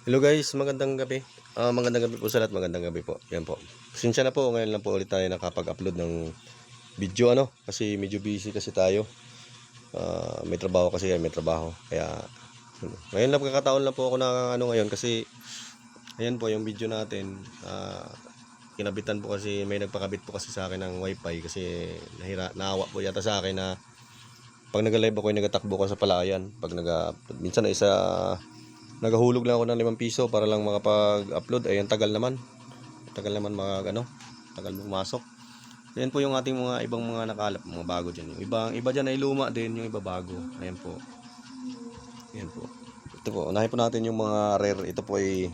Hello guys, magandang gabi. Magandang gabi po sa lahat, magandang gabi po. Yan po. Pasensya na po, ngayon lang po ulit tayo nakapag-upload ng video kasi medyo busy kasi tayo. May trabaho kasi, may trabaho. Kaya ngayon lang kakataon lang po ako na ngayon kasi ayan po yung video natin. Kinabitan po kasi may nagpakabit po kasi sa akin ng wifi kasi naawa po yata sa akin na pag nag-live ako ay nagatakbo ko sa palayan. Minsan na isa nagahulog lang ako ng 5 piso para lang makapag-upload. Ayun, tagal naman tagal pumasok. Ayan po yung ating mga ibang mga nakalap, mga bago dyan. Yung iba dyan ay luma din, yung iba bago. Ayan po. Ito po, unahin po natin yung mga rare. Ito po ay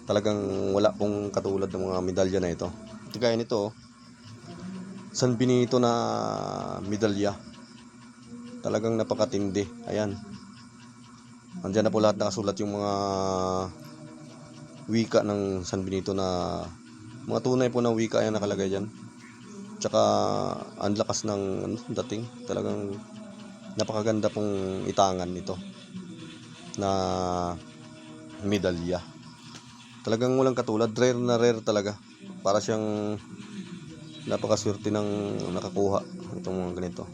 talagang wala pong katulad ng mga medalya na ito. Ito gaya nito, San Benito na medalya. Talagang napakatindi. Ayan. Andiyan na po lahat nakasulat yung mga wika ng San Benito na mga tunay po na wika yan nakalagay dyan. Tsaka ang lakas ng dating. Talagang napakaganda pong itangan nito na medalya. Talagang walang katulad. Rare na rare talaga. Para siyang napakaswerte ng nakakuha itong mga ganito.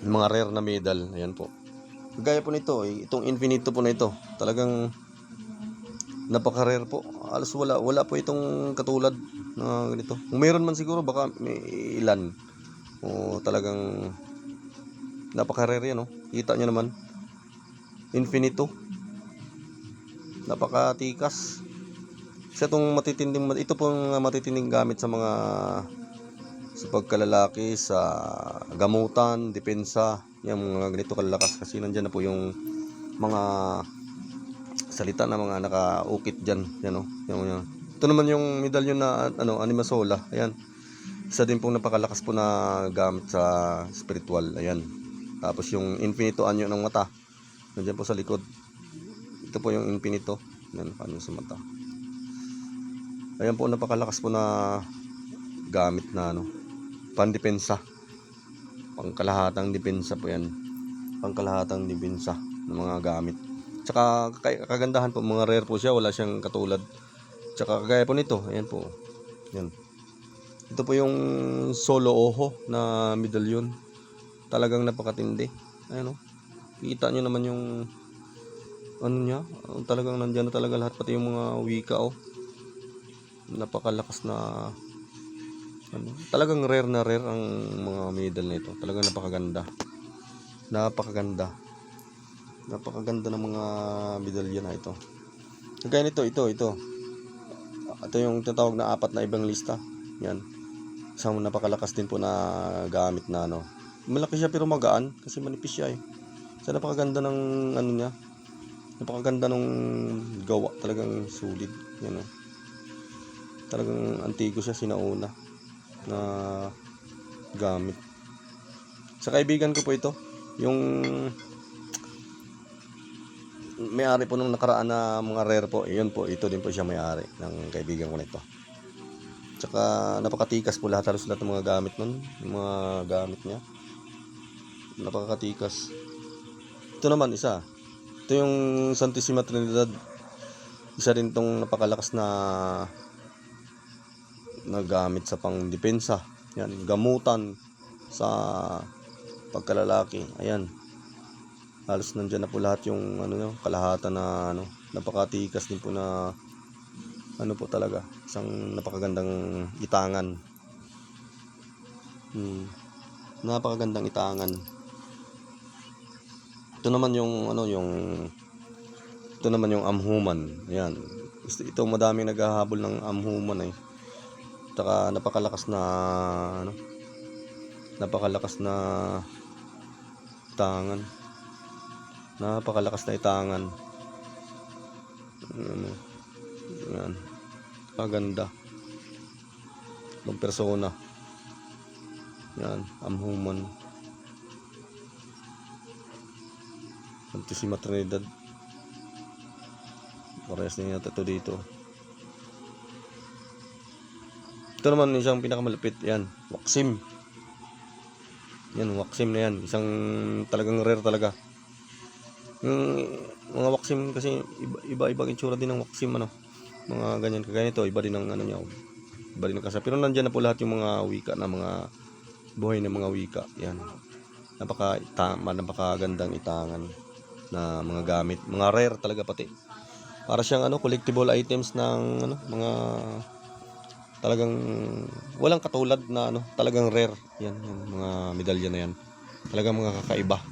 Mga rare na medal. Ayan po. Gaya po nito, itong infinito po na ito. Talagang napaka-rare po. Alas wala po itong katulad na ganito. Kung meron man siguro baka may ilan. O talagang napaka-rare yan, Kita nyo naman. Infinito. Napakatikas. Ito pong matitinding gamit sa pagkalalaki, sa gamutan, depensa, yung mga ganito kalalakas kasi nandiyan na po yung mga salita na mga nakaukit diyan, yan. Ito naman yung medalyon na animasola. Ayan. Isa din pong napakalakas po na gamit sa spiritual. Ayan. Tapos yung infinito anyo ng mata. Nandiyan po sa likod. Ito po yung infinito. Yan, paano sa mata. Ayan po, napakalakas po na gamit na pandepensa. Pangkalahatang depensa po yan. Pangkalahatang depensa ng mga gamit. Tsaka kagandahan po, mga rare po siya, wala siyang katulad. Tsaka kagaya po nito, ayan po. Yan. Ito po yung solo oho na medalyon. Talagang napakatindi. Ayan Kita nyo naman yung niya. Talagang nandiyan na talaga lahat, pati yung mga wika Napakalakas na talagang rare na rare ang mga medal na ito. Talagang napakaganda. Napakaganda ng mga medalya na ito. Kaya nito, ito yung tinatawag na apat na ibang lista. Yan. Isang napakalakas din po na gamit na Malaki siya pero magaan kasi manipis siya So napakaganda ng niya. Napakaganda ng gawa, talagang sulit. Yan Talagang antigo siya, sinauna na gamit. Sa kaibigan ko po ito, yung may-ari po nung nakaraan na mga rare po. Ito din po siya may-ari ng kaibigan ko nito. Tsaka napakatikas po halos lahat ng mga gamit nun, yung mga gamit niya. Napakatikas. Ito naman isa. Ito yung Santissima Trinidad. Isa din tong napakalakas na gamit sa pangdepensa. Yan, gamutan sa pagkalalaki. Ayan. Halos nandiyan na po lahat yung kalahatan na napakatikas din po na po talaga. Isang napakagandang itangan. Napakagandang itangan. Ito naman yung ito naman yung amhuman. Ayan. Ito madaming naghahabol ng amhuman Saka napakalakas na itangan. Napakalakas na itangan. Yan. Paganda. Ng persona. Yan, amhuman. Santissima Trinidad. Parehas na ito dito. Ito naman isang pinakamalapit. Yan, Waksim. Yan, Waksim na yan. Isang talagang rare talaga. Yung mga Waxim kasi iba-ibang itsura din ng Waxim ano. Mga ganyan kagaya nito, iba din ang ano niya. Iba din ang kasa. Pero nandiyan na po lahat yung mga wika na mga buhay na mga wika. Yan. Napakagandang itangan na mga gamit, mga rare talaga pati. Para siyang ano, collectible items ng ano, mga talagang walang katulad na ano, talagang rare. Yan, yung mga medalya na yan. Talagang mga kakaiba.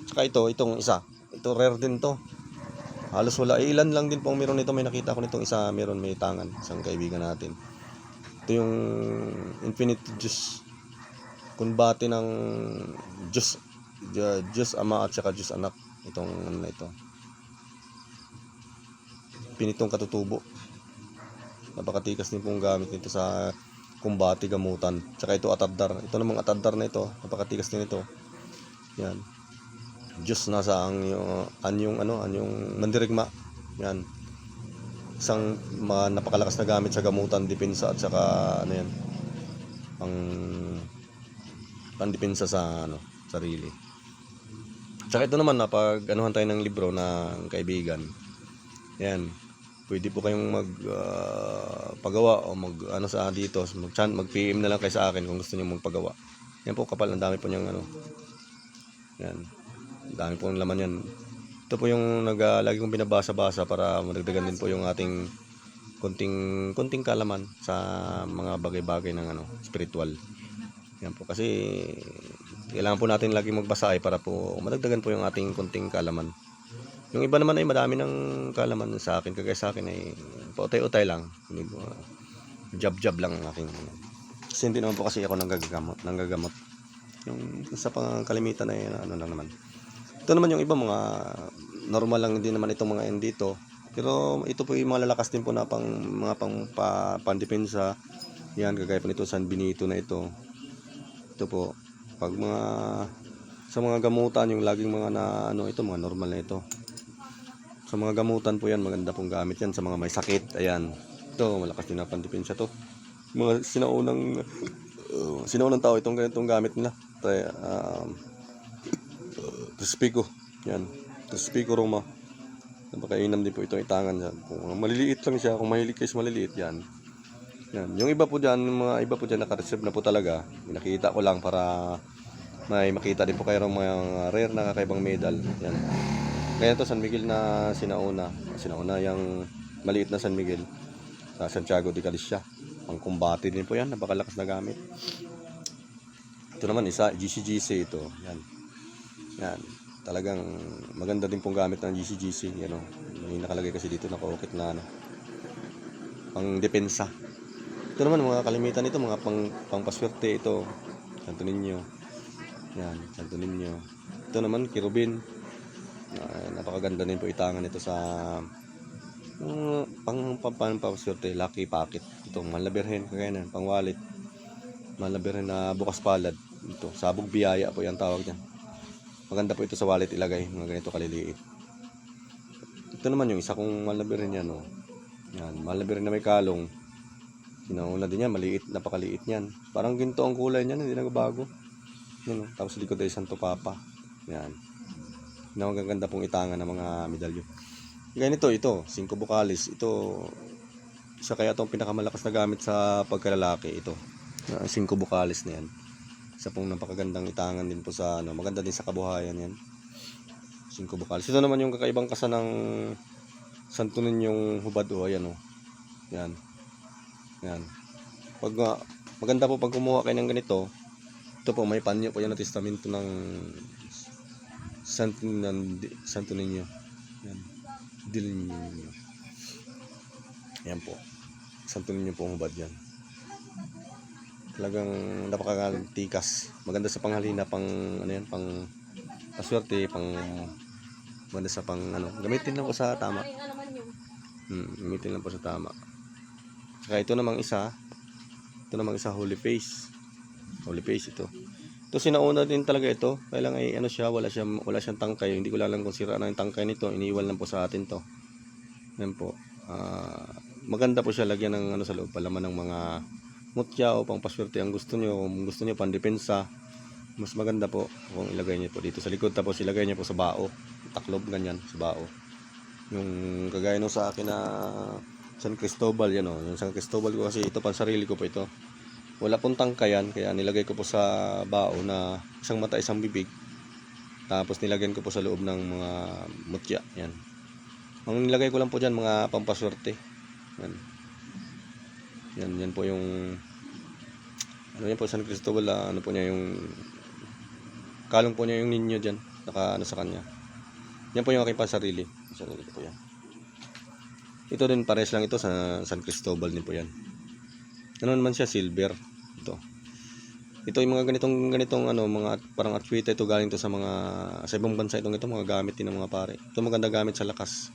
Saka itong isa. Ito rare din to. Halos wala. Ilan lang din pong meron nito. May nakita ko nitong isa, meron may tangan. Isang kaibigan natin. Ito yung Infinity Juice. Kunbati ng Diyos, Diyos Ama at saka Diyos Anak. Itong ano na ito. Pinitong katutubo. Napakatikas din pong gamit nito sa kumbati, gamutan. Tsaka ito atadar. Ito namang atadar na ito. Napakatikas din ito. Yan. Diyos nasa anyong mandirigma. Yan. Isang napakalakas na gamit sa gamutan, depensa at saka ano yan. Pandepensa sa ano, sarili. Tsaka ito naman napag anuhan tayo ng libro ng kaibigan. Yan. Pwede po kayong pagawa o ano sa dito, mag-PM na lang kayo sa akin kung gusto niyo magpagawa. Yan po kapal, ang dami po niyang ano. Yan. Ang dami po ng laman yan. Ito po yung lagi kong binabasa-basa para madagdagan din po yung ating konting kalaman sa mga bagay-bagay ng ano, spiritual. Yan po kasi kailangan po natin lagi magbasa ay para po madagdagan po yung ating konting kalaman. Yung iba naman ay madami ng kalaman sa akin, kagaya sa akin ay pautay-utay lang. Jab-jab lang ang aking. Kasi hindi naman po kasi ako nanggagamot. Yung sa pangkalimitan ay ano lang naman. Ito naman yung iba mga normal lang din naman itong mga yan dito. Pero ito po yung mga lalakas din po na pandepensa. Yan kagaya po nito San Benito na ito. Ito po pag sa mga gamutan yung laging mga ito mga normal na ito. Sa mga gamutan po yan maganda pong gamit yan sa mga may sakit. Ayan. Ito malakas din na pandepensa to. Mga sinaunang tao itong ganitong gamit nila. Trispico. Yan. Trispico Roma. Napakainam din po itong itangan yan. Kung maliliit lang siya, kung mahilig kayo sa maliliit yan. Yan. Yung iba po dyan, mga iba po dyan naka-reserve na po talaga. Nakita ko lang para may makita din po kayo ng mga rare na kakaibang medal. Yan. Kaya ito San Miguel na sinauna yung maliit na San Miguel sa Santiago de Galicia. Ang kumbati din po yan, napakalakas na gamit. Ito naman isa, GC ito. Yan. Yan. Talagang maganda din pong gamit ng GC. Yan o. May nakalagay kasi dito naka-ukit na ano. Pang depensa. Ito naman mga kalimitan ito, mga pangpaswerte ito. Santo Niño. Yan, Santo Niño. Ito naman kirubin. Napakaganda din po itangan ito sa pangpaswerte, lucky pocket. Itong Mahal na Birhen, kagaya na, pang wallet. Mahal na Birhen na bukas palad. Ito, sabog biyaya po yung tawag niyan. Maganda po ito sa wallet ilagay, mga ganito kaliliit. Ito naman yung isa kong Mahal na Birhen yan, oh. Yan, Mahal na Birhen na may kalong. Sinauna din yan, maliit, napakaliit niyan. Parang ginto ang kulay niyan, hindi nagbabago. Yan, oh. Tapos likod ay Santo Papa. Yan. Magaganda pong itangan ng mga medalyo. Ganito, ito, 5 bukalis. Ito, isa kaya itong pinakamalakas na gamit sa pagkalalaki. Ito, 5 bukalis na yan. Isa pong napakagandang itangan din po sa, maganda din sa kabuhayan yan. 5 bukalis. Ito naman yung kakaibang kasa ng Santo Niñong hubad. Ayan o. Yan. Yan. Maganda po pag kumuha kayo ng ganito. Ito po, may panyo po yan na testamento ng Santo Niño. Yan. Dil Niño. Yan po. Santo Niño po hubad yan. Talagang napakatikas. Maganda sa panghalina, pang paswerte, maganda sa gamitin lang po sa tama. Gamitin lang po sa tama. Saka ito namang isa Holy Face. Holy Face ito. Ito sinauna din talaga ito. Kaya lang ay wala siyang tangkay. Hindi ko lang kung sira na yung tangkay nito. Iniiwan lang po sa atin to. Yan po. Maganda po siya lagyan ng sa loob, palaman ng mga mutya o pang paswerte ang gusto nyo. Kung gusto nyo pandepensa, mas maganda po kung ilagay niyo po dito sa likod, tapos ilagay niyo po sa bao. taklob ganyan sa bao. Yung kagaya nung sa akin na San Cristobal, yan o. Yung San Cristobal ko kasi ito, pansarili ko po ito. Wala pong tangka yan, kaya nilagay ko po sa bao na isang mata, isang bibig. Tapos nilagyan ko po sa loob ng mga mutya, yan. Ang nilagay ko lang po dyan, mga pampaswerte. Yan. Yan po yung ano yan po, San Cristobal, ano po niya yung kalong po niya yung ninyo dyan, naka ano sa kanya. Yan po yung aking pansarili. Sarili ko po yan. Ito din, pares lang ito sa San Cristobal din po yan. Ano naman siya, silver. Ito yung mga ganitong ano, mga parang atwita ito, galing to sa mga sa ibang bansa itong ito, mga gamit din ng mga pare. Ito maganda gamit sa lakas.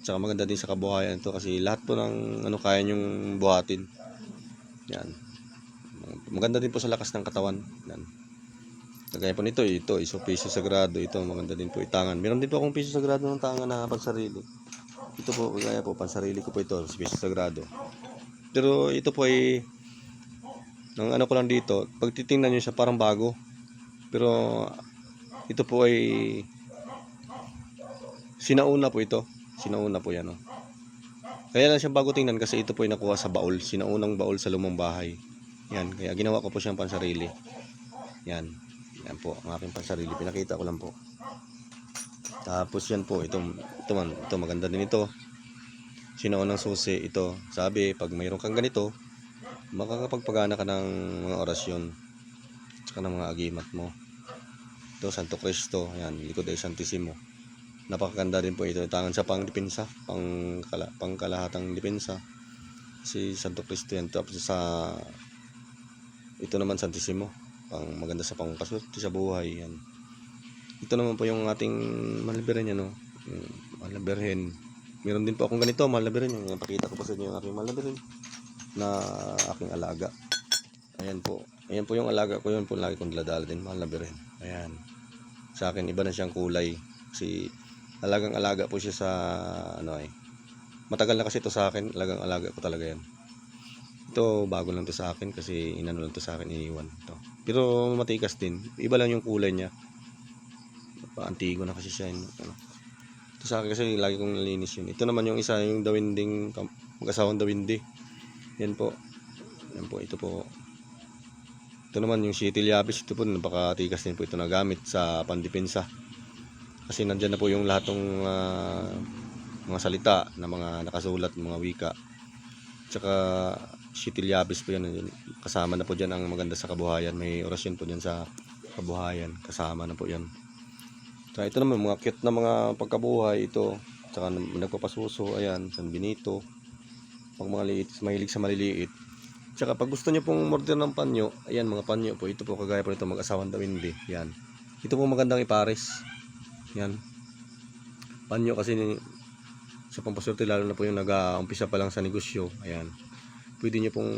Tsaka maganda din sa kabuhayan ito kasi lahat po ng ano kaya nyong buhatin. Yan. Maganda din po sa lakas ng katawan. Yan. Kagaya po nito, ito, iso piso sagrado, ito maganda din po itangan. Meron din po akong piso sagrado ng tangan na pansarili. Ito po, kaya po, pansarili ko po ito, piso sagrado. Pero ito po ay, ang ano ko lang dito, pag titingnan nyo siya parang bago. Pero, ito po ay, sinauna po ito. Sinauna po yan, oh. Kaya lang siya bago tingnan kasi ito po ay nakuha sa baul. Sinaunang baul sa lumang bahay. Yan, kaya ginawa ko po siyang pansarili. Yan. Yan po, ang aking pansarili. Pinakita ko lang po. Tapos yan po, ito maganda din ito. Sinaunang susi, ito. Sabi, pag mayroon kang ganito, makakapagpagana ka ng mga orasyon. Tsaka ng mga agimat mo. Ito, Santo Cristo. Yan, likod ay Santissimo. Napakaganda din po ito. Tangan sa pangdepensa, pangkalahatang depensa. Si Santo Cristo yan. Tapos ito naman Santissimo. Maganda sa pangpaswerte sa buhay. Yan. Ito naman po yung ating Mahal na Birhen, ano? Mahal na Birhen. Meron din po akong ganito, Mahal na Birhen. Yung pakita ko po sa inyo yung aking Mahal na Birhen na aking alaga. Ayan po. Ayan po yung alaga ko. Yun po lagi kong daladala din, Mahal na Birhen. Ayan. Sa akin, iba na siyang kulay. Kasi alagang alaga po siya sa ano ay. Matagal na kasi ito sa akin. Alagang alaga ko talaga yan. Ito, bago lang to sa akin kasi inano lang to sa akin, iniwan to. Pero matikas din. Iba lang yung kulay niya. Antigo na kasi siya. Ano. Ito sa akin kasi lagi kong nalinis yun. Ito naman yung isa, yung dawinding, mag-asawang dawindi. Yan po. Yan po, ito po. Ito naman yung Sitilliabis. Ito po, napakatikas din po ito na gamit sa pandepensa. Kasi nandyan na po yung lahat ng mga salita na mga nakasulat, mga wika. Tsaka Sitilliabis po yan. Kasama na po dyan ang maganda sa kabuhayan. May orasyon po dyan sa kabuhayan. Kasama na po yan. So, ito naman mga cute na mga pagkabuhay ito. Tsaka nagpapasuso, ayan, San Benito. Pag mga liit, mahilig sa maliliit. Tsaka pag gusto nyo pong order ng panyo, ayan mga panyo po. Ito po kagaya po nito mag-asawang dawindi. Yan. Ito po magandang ipares. Yan. Panyo kasi sa pampaswerte lalo na po yung nag-umpisa pa lang sa negosyo. Ayan. Pwede nyo pong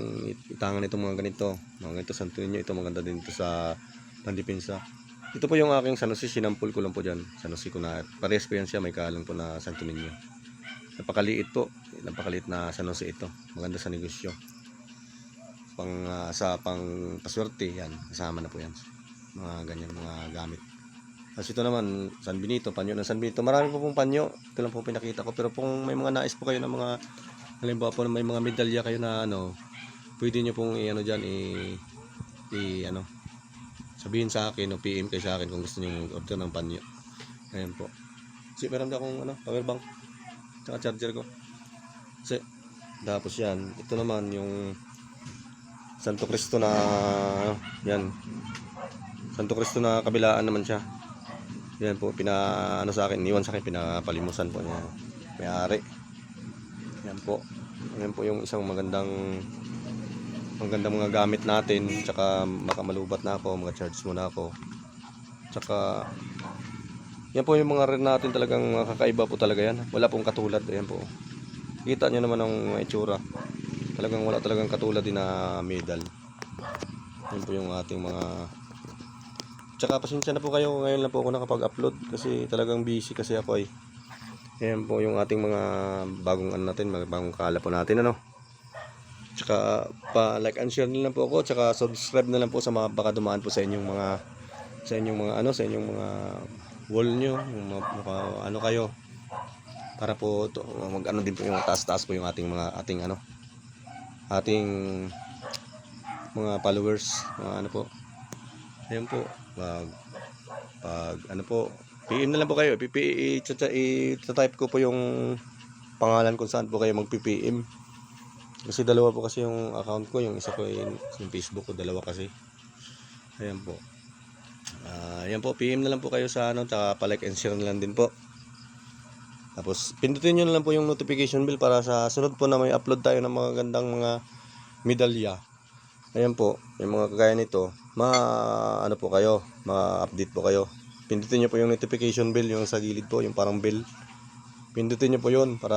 itangan itong mga ganito. Mga ganito, santo nyo. Ito maganda din ito sa pandepensa. Ito po yung aking San Jose, sinampol ko lang po dyan. San Jose ko na, pares po yan siya, may kalang po na Santo Niño. Napakaliit po, napakaliit na San Jose ito. Maganda sa negosyo. Sa pang paswerte, yan, kasama na po yan. Mga ganyan, mga gamit. Tapos ito naman, San Benito, panyo ng San Benito. Marami po pong panyo, ito lang po pinakita ko. Pero kung may mga nais po kayo ng mga, halimbawa po may mga medalya kayo na ano, pwede nyo pong i-ano dyan, ano, sabihin sa akin o PM kayo sa akin kung gusto niyo order ng panyo. Ayan po. Kasi meron din akong ano, power bank. Tsaka charger ko. Kasi, tapos yan. Ito naman yung Santo Cristo na ano, yan. Santo Cristo na kabilaan naman siya. Yan po, ano sa akin, iniwan sa akin, pinapalimusan po niya. May-ari. Yan po. Yan po yung isang magandang mga gamit natin. Tsaka baka malubat na ako, mga-charge muna ako. Tsaka yan po yung mga rin natin, talagang kakaiba po talaga yan. Wala pong katulad. Ayan po, kita nyo naman ang itsura. Talagang wala talagang katulad din na medal. Yan po yung ating mga. Tsaka pasensya na po kayo, ngayon lang po ako nakapag-upload kasi talagang busy kasi ako ay. Yan po yung ating mga bagong ano natin, mga bagong kala po natin, ano. Tsaka pa-like and share na lang po ako, tsaka subscribe na lang po sa mga baka dumaan po sa inyong mga wall nyo, ano kayo, para po mag ano din po yung taas-taas po yung ating ating mga followers, mga ano po. Ayun po, pag ano po, PM na lang po kayo, i-type ko po yung pangalan kung saan po kayo mag-PM. Kasi dalawa po kasi yung account ko, yung isa ko yung Facebook ko, dalawa kasi. Ayan po. Ayan po, PM na lang po kayo sa ano, tsaka pa-like and share na lang din po. Tapos pindutin nyo na lang po yung notification bell para sa sunod po na may upload tayo ng mga gandang mga medalya. Ayan po, yung mga kagaya nito, ano po kayo, ma-update po kayo. Pindutin nyo po yung notification bell, yung sa gilid po, yung parang bell. Pindutin nyo po yun para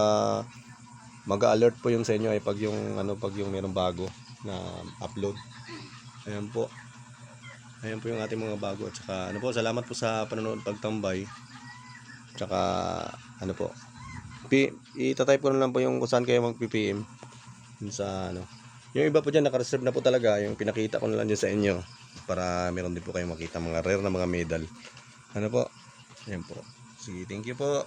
mag-alert po yun sa inyo pag yung merong bago na upload. Ayan po. Ayan po yung ating mga bago. At saka ano po, salamat po sa panonood, pagtambay. Tsaka ano po, itatype ko na lang po yung kung saan kayo mag-PPM sa ano. Yung iba po dyan naka-reserve na po talaga, yung pinakita ko na lang dyan sa inyo para meron din po kayong makita mga rare na mga medal. Ano po, ayan po. Sige, thank you po.